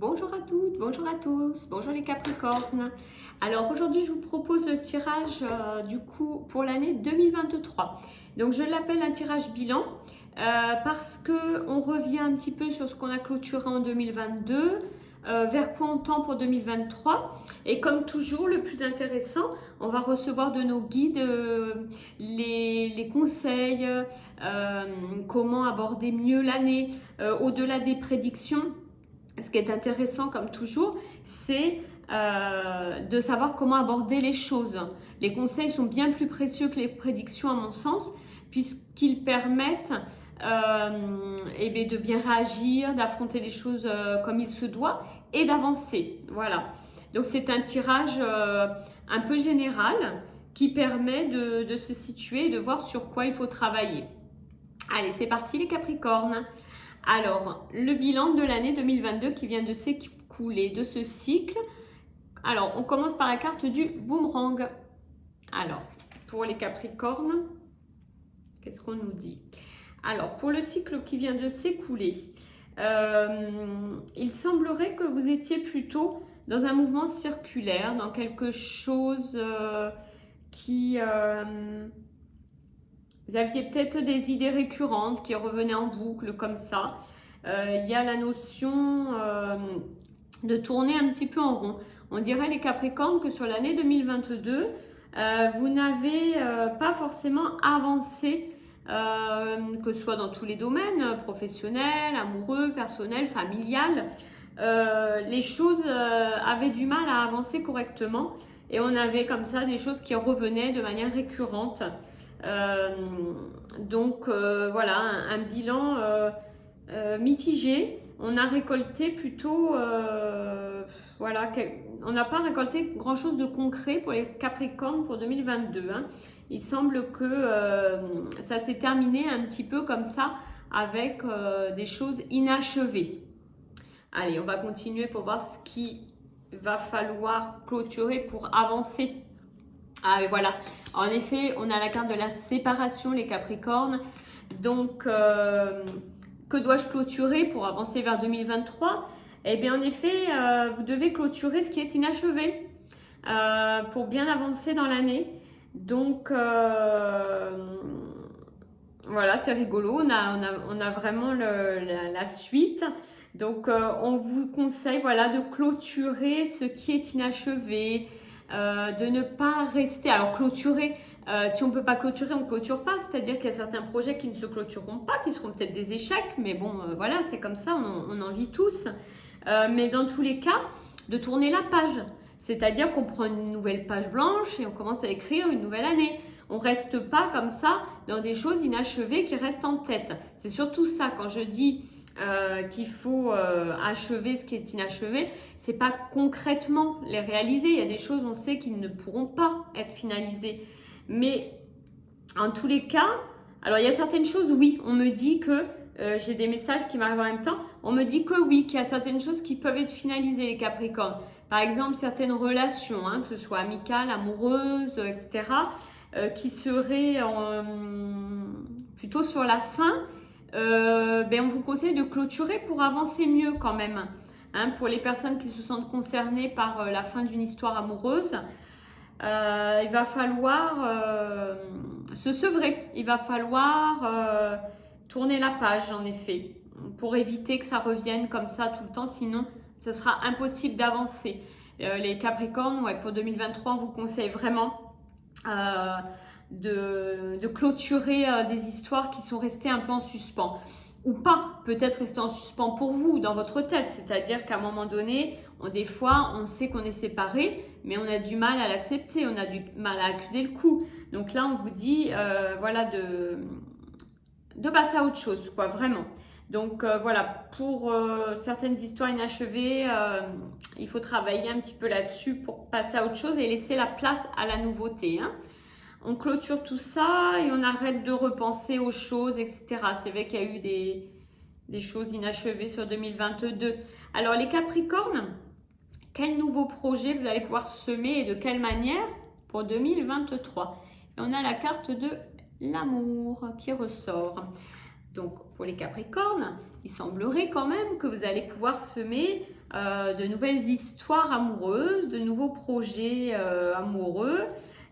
Bonjour à toutes, bonjour à tous, bonjour les Capricornes. Alors aujourd'hui je vous propose le tirage du coup pour l'année 2023. Donc je l'appelle un tirage bilan parce que on revient un petit peu sur ce qu'on a clôturé en 2022, vers quoi on tend pour 2023. Et comme toujours, le plus intéressant, on va recevoir de nos guides les conseils, comment aborder mieux l'année, au-delà des prédictions. Ce qui est intéressant, comme toujours, c'est de savoir comment aborder les choses. Les conseils sont bien plus précieux que les prédictions, à mon sens, puisqu'ils permettent de bien réagir, d'affronter les choses comme il se doit et d'avancer. Voilà. Donc c'est un tirage un peu général qui permet de se situer et de voir sur quoi il faut travailler. Allez, c'est parti les Capricornes. Alors, le bilan de l'année 2022 qui vient de s'écouler, de ce cycle. Alors, on commence par la carte du boomerang. Alors, pour les Capricornes, qu'est-ce qu'on nous dit? Alors, pour le cycle qui vient de s'écouler, il semblerait que vous étiez plutôt dans un mouvement circulaire, dans quelque chose qui... vous aviez peut-être des idées récurrentes qui revenaient en boucle comme ça. Il y a la notion de tourner un petit peu en rond. On dirait les Capricornes que sur l'année 2022, vous n'avez pas forcément avancé, que ce soit dans tous les domaines, professionnels, amoureux, personnel, familial. Les choses avaient du mal à avancer correctement et on avait comme ça des choses qui revenaient de manière récurrente. Voilà, un bilan mitigé. On a récolté plutôt, voilà, on n'a pas récolté grand chose de concret pour les Capricornes pour 2022. Hein. Il semble que ça s'est terminé un petit peu comme ça avec des choses inachevées. Allez, on va continuer pour voir ce qu'il va falloir clôturer pour avancer. Ah, et voilà. En effet, on a la carte de la séparation, les Capricornes. Donc, que dois-je clôturer pour avancer vers 2023? Eh bien, en effet, vous devez clôturer ce qui est inachevé pour bien avancer dans l'année. Donc, voilà, c'est rigolo. On a vraiment la suite. Donc, on vous conseille voilà, de clôturer ce qui est inachevé. De ne pas rester, alors clôturer, si on ne peut pas clôturer, on ne clôture pas, c'est-à-dire qu'il y a certains projets qui ne se clôtureront pas, qui seront peut-être des échecs, mais bon, voilà, c'est comme ça, on en vit tous. Mais dans tous les cas, de tourner la page, c'est-à-dire qu'on prend une nouvelle page blanche et on commence à écrire une nouvelle année. On ne reste pas comme ça dans des choses inachevées qui restent en tête. C'est surtout ça, quand je dis qu'il faut achever ce qui est inachevé, c'est pas concrètement les réaliser. Il y a des choses, on sait, qui ne pourront pas être finalisées. Mais en tous les cas, alors il y a certaines choses, oui, on me dit que j'ai des messages qui m'arrivent en même temps. On me dit que oui, qu'il y a certaines choses qui peuvent être finalisées, les Capricornes. Par exemple, certaines relations, hein, que ce soit amicales, amoureuses, etc., qui seraient plutôt sur la fin. On vous conseille de clôturer pour avancer mieux quand même. Hein, pour les personnes qui se sentent concernées par la fin d'une histoire amoureuse, il va falloir se sevrer. Il va falloir tourner la page, en effet, pour éviter que ça revienne comme ça tout le temps. Sinon, ce sera impossible d'avancer. Les Capricornes, ouais, pour 2023, on vous conseille vraiment de clôturer des histoires qui sont restées un peu en suspens. Ou pas, peut-être rester en suspens pour vous, dans votre tête. C'est-à-dire qu'à un moment donné, des fois, on sait qu'on est séparés, mais on a du mal à l'accepter, on a du mal à accuser le coup. Donc là, on vous dit, voilà, de passer à autre chose, quoi, vraiment. Donc voilà, pour certaines histoires inachevées, il faut travailler un petit peu là-dessus pour passer à autre chose et laisser la place à la nouveauté. Hein. On clôture tout ça et on arrête de repenser aux choses, etc. C'est vrai qu'il y a eu des choses inachevées sur 2022. Alors les Capricornes, quel nouveau projet vous allez pouvoir semer et de quelle manière pour 2023? Et on a la carte de l'amour qui ressort. Donc, pour les Capricornes, il semblerait quand même que vous allez pouvoir semer de nouvelles histoires amoureuses, de nouveaux projets amoureux.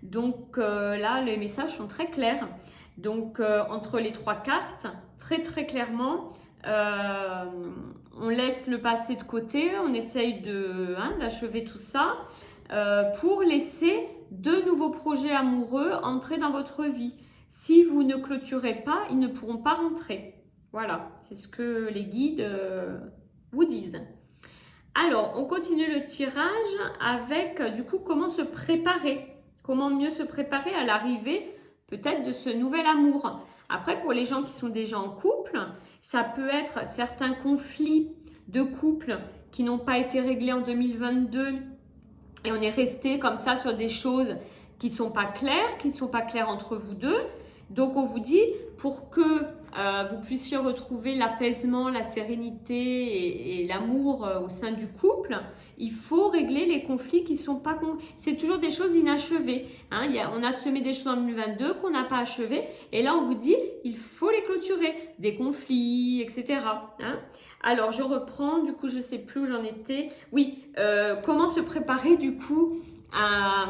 Donc là, les messages sont très clairs. Donc, entre les 3 cartes, très très clairement, on laisse le passé de côté, on essaye d'achever tout ça pour laisser de nouveaux projets amoureux entrer dans votre vie. Si vous ne clôturez pas, ils ne pourront pas rentrer. Voilà, c'est ce que les guides vous disent. Alors, on continue le tirage avec du coup comment se préparer. Comment mieux se préparer à l'arrivée peut-être de ce nouvel amour. Après, pour les gens qui sont déjà en couple, ça peut être certains conflits de couple qui n'ont pas été réglés en 2022 et on est resté comme ça sur des choses qui ne sont pas claires entre vous deux. Donc, on vous dit pour que vous puissiez retrouver l'apaisement, la sérénité et l'amour au sein du couple, il faut régler les conflits qui ne sont pas... C'est toujours des choses inachevées. Hein. On a semé des choses en 2022 qu'on n'a pas achevées. Et là, on vous dit, il faut les clôturer. Des conflits, etc. Hein. Alors, je reprends. Du coup, je ne sais plus où j'en étais. Oui, comment se préparer du coup à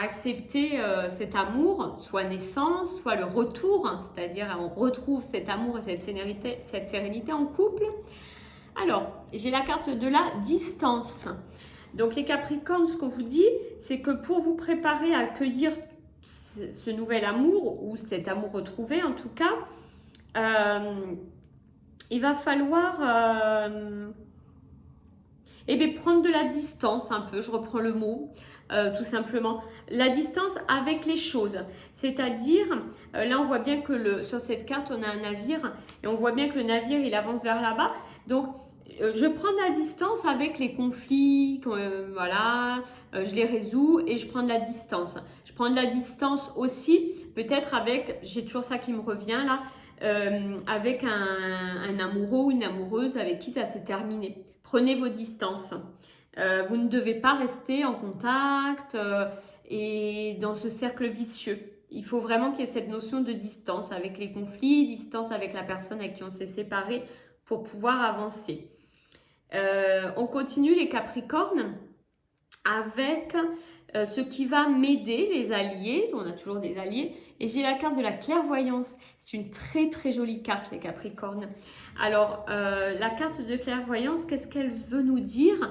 accepter cet amour, soit naissance, soit le retour, hein, c'est-à-dire on retrouve cet amour et cette sérénité en couple. Alors, j'ai la carte de la distance. Donc les Capricornes, ce qu'on vous dit, c'est que pour vous préparer à accueillir ce nouvel amour, ou cet amour retrouvé en tout cas, il va falloir... prendre de la distance un peu, je reprends le mot, tout simplement. La distance avec les choses. C'est-à-dire, là on voit bien que sur cette carte on a un navire et on voit bien que le navire il avance vers là-bas. Donc, je prends de la distance avec les conflits, voilà, je les résous et je prends de la distance. Je prends de la distance aussi, peut-être avec, j'ai toujours ça qui me revient là, avec un amoureux ou une amoureuse avec qui ça s'est terminé. Prenez vos distances. Vous ne devez pas rester en contact et dans ce cercle vicieux. Il faut vraiment qu'il y ait cette notion de distance avec les conflits, distance avec la personne avec qui on s'est séparé pour pouvoir avancer. On continue les Capricornes avec ce qui va m'aider, les alliés. On a toujours des alliés. Et j'ai la carte de la clairvoyance. C'est une très très jolie carte, les Capricornes. Alors, la carte de clairvoyance, qu'est-ce qu'elle veut nous dire?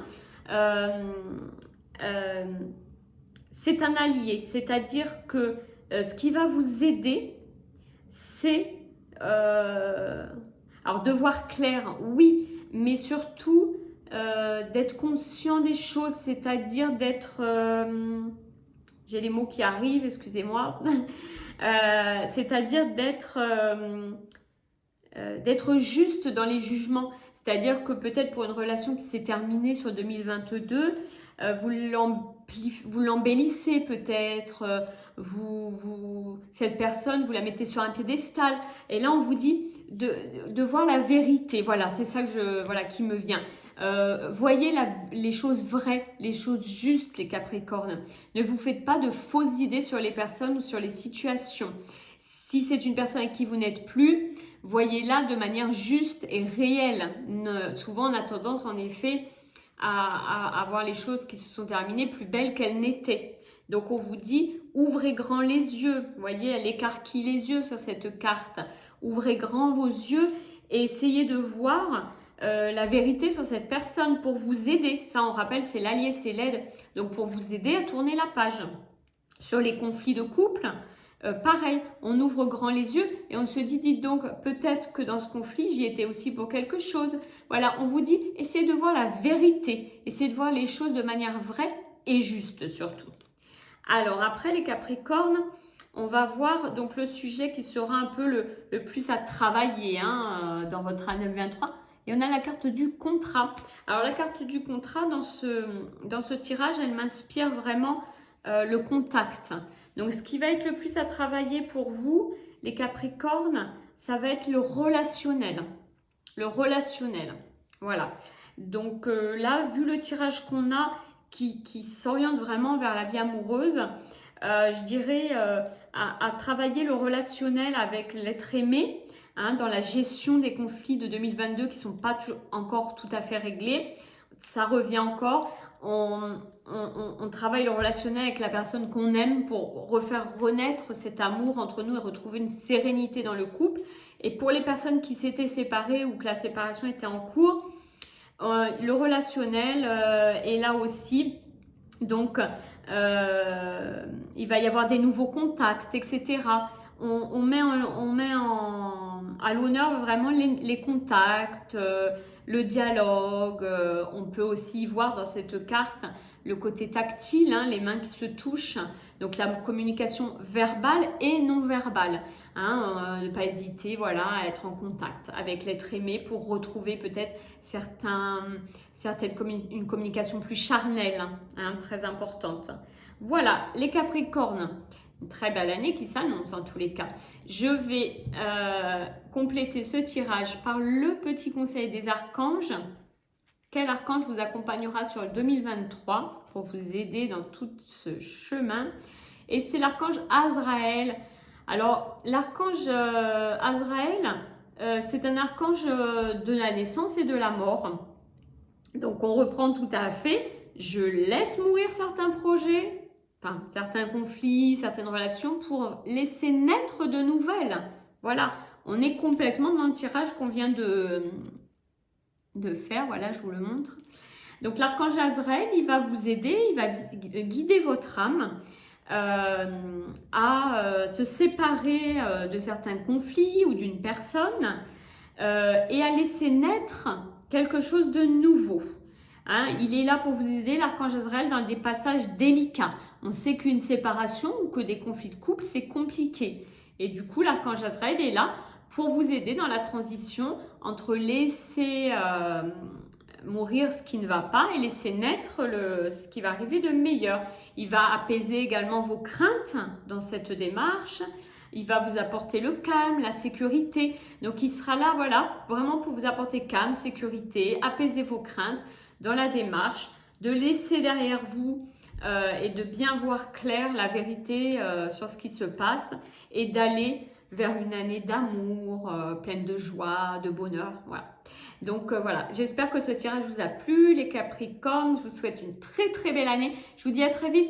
C'est un allié, c'est-à-dire que ce qui va vous aider, c'est... alors, de voir clair, oui, mais surtout d'être conscient des choses, c'est-à-dire d'être... j'ai les mots qui arrivent, excusez-moi. C'est-à-dire d'être juste dans les jugements. C'est-à-dire que peut-être pour une relation qui s'est terminée sur 2022, vous l'embellissez peut-être, cette personne, vous la mettez sur un piédestal. Et là, on vous dit de voir la vérité. Voilà, c'est ça qui me vient. Voyez les choses vraies, les choses justes, les Capricornes. Ne vous faites pas de fausses idées sur les personnes ou sur les situations. Si c'est une personne avec qui vous n'êtes plus, voyez-la de manière juste et réelle. Souvent, on a tendance en effet à voir les choses qui se sont terminées plus belles qu'elles n'étaient. Donc, on vous dit, ouvrez grand les yeux. Vous voyez, elle écarquille les yeux sur cette carte. Ouvrez grand vos yeux et essayez de voir la vérité sur cette personne pour vous aider. Ça, on rappelle, c'est l'allié, c'est l'aide. Donc, pour vous aider à tourner la page. Sur les conflits de couple, pareil, on ouvre grand les yeux et on se dit, dites donc, peut-être que dans ce conflit, j'y étais aussi pour quelque chose. Voilà, on vous dit, essayez de voir la vérité. Essayez de voir les choses de manière vraie et juste surtout. Alors, après les Capricornes, on va voir donc le sujet qui sera un peu le plus à travailler dans votre année 2023. Et on a la carte du contrat. Alors, la carte du contrat, dans ce tirage, elle m'inspire vraiment le contact. Donc, ce qui va être le plus à travailler pour vous, les Capricornes, ça va être le relationnel. Le relationnel. Voilà. Donc, là, vu le tirage qu'on a, qui s'oriente vraiment vers la vie amoureuse, je dirais à travailler le relationnel avec l'être aimé, hein, dans la gestion des conflits de 2022 qui ne sont pas encore tout à fait réglés. Ça revient encore. On travaille le relationnel avec la personne qu'on aime pour refaire renaître cet amour entre nous et retrouver une sérénité dans le couple. Et pour les personnes qui s'étaient séparées ou que la séparation était en cours, le relationnel est là aussi. Donc, il va y avoir des nouveaux contacts, etc. On met à l'honneur vraiment les contacts, le dialogue. On peut aussi voir dans cette carte le côté tactile, hein, les mains qui se touchent. Donc la communication verbale et non verbale. Hein, ne pas hésiter, voilà, à être en contact avec l'être aimé pour retrouver peut-être une communication plus charnelle, hein, très importante. Voilà, les Capricornes. Une très belle année qui s'annonce en tous les cas. Je vais compléter ce tirage par le petit conseil des archanges. Quel archange vous accompagnera sur le 2023 pour vous aider dans tout ce chemin? Et c'est l'archange Azraël. Alors, l'archange Azraël, c'est un archange de la naissance et de la mort. Donc, on reprend tout à fait. Je laisse mourir certains projets, enfin, certains conflits, certaines relations pour laisser naître de nouvelles. Voilà, on est complètement dans le tirage qu'on vient de faire. Voilà, je vous le montre. Donc, l'archange Azraël, il va vous aider, il va guider votre âme à se séparer de certains conflits ou d'une personne et à laisser naître quelque chose de nouveau. Hein, il est là pour vous aider, l'archange Azraël, dans des passages délicats. On sait qu'une séparation ou que des conflits de couple, c'est compliqué. Et du coup, l'archange Azraël est là pour vous aider dans la transition entre laisser mourir ce qui ne va pas et laisser naître ce qui va arriver de meilleur. Il va apaiser également vos craintes dans cette démarche. Il va vous apporter le calme, la sécurité. Donc, il sera là, voilà, vraiment pour vous apporter calme, sécurité, apaiser vos craintes dans la démarche, de laisser derrière vous et de bien voir clair la vérité sur ce qui se passe et d'aller vers une année d'amour, pleine de joie, de bonheur. Voilà. Donc voilà, j'espère que ce tirage vous a plu, les Capricornes. Je vous souhaite une très très belle année. Je vous dis à très vite.